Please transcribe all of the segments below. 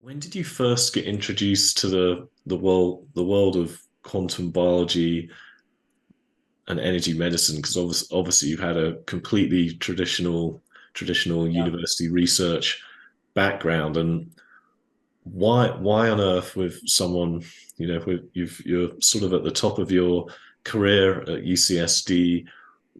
When did you first get introduced to the world of quantum biology and energy medicine? Because obviously you've had a completely traditional Yeah, university research background, and why on earth with someone you're sort of at the top of your career at UCSD,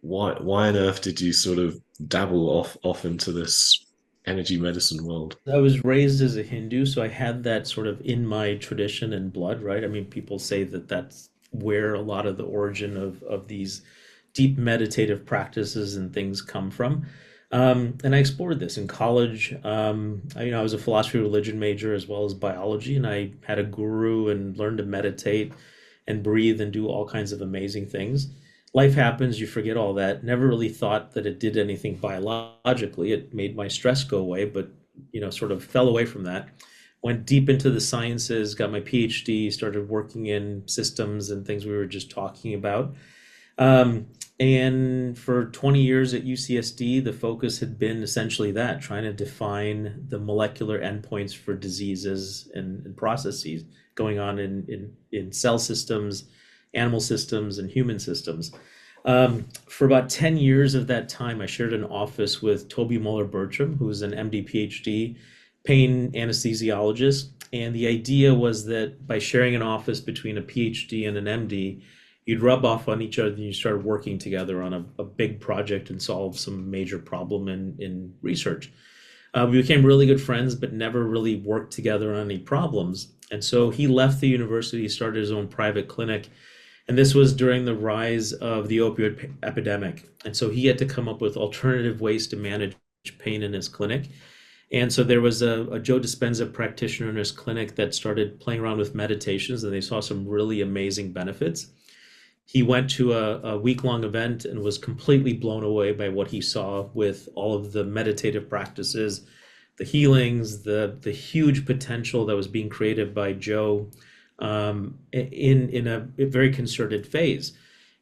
why on earth did you sort of dabble off into this energy medicine world? I was raised as a Hindu, so I had that sort of in my tradition and blood, right? I mean, people say that that's where a lot of the origin of these deep meditative practices and things come from. And I explored this in college. I was a philosophy of religion major as well as biology, and I had a guru and learned to meditate and breathe and do all kinds of amazing things. Life happens, you forget all that. Never really thought that it did anything biologically. It made my stress go away, but sort of fell away from that. Went deep into the sciences, got my PhD, started working in systems and things we were just talking about. Um, and for 20 years at UCSD, the focus had been essentially that, trying to define the molecular endpoints for diseases and processes going on in cell systems, animal systems, and human systems. For about 10 years of that time, I shared an office with Toby Muller-Bertram, who's an MD, PhD, pain anesthesiologist. And the idea was that by sharing an office between a PhD and an MD, you'd rub off on each other and you started working together on a big project and solve some major problem in research. We became really good friends, but never really worked together on any problems. And so he left the university, started his own private clinic, and this was during the rise of the opioid epidemic. And so he had to come up with alternative ways to manage pain in his clinic. And so there was a Joe Dispenza practitioner in his clinic that started playing around with meditations, and they saw some really amazing benefits. He went to a week-long event and was completely blown away by what he saw with all of the meditative practices, the healings, the huge potential that was being created by Joe in a very concerted phase.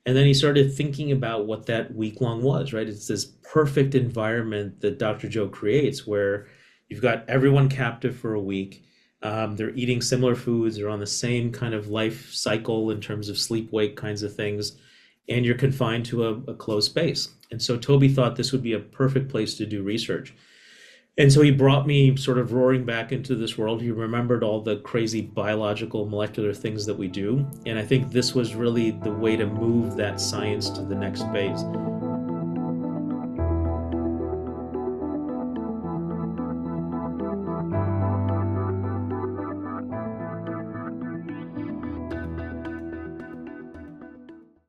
And then he started thinking about what that week long was, right? It's this perfect environment that Dr. Joe creates where you've got everyone captive for a week. They're eating similar foods, they're on the same kind of life cycle in terms of sleep wake kinds of things, and you're confined to a closed space. And so Toby thought this would be a perfect place to do research. And so he brought me sort of roaring back into this world. He remembered all the crazy biological molecular things that we do. And I think this was really the way to move that science to the next phase.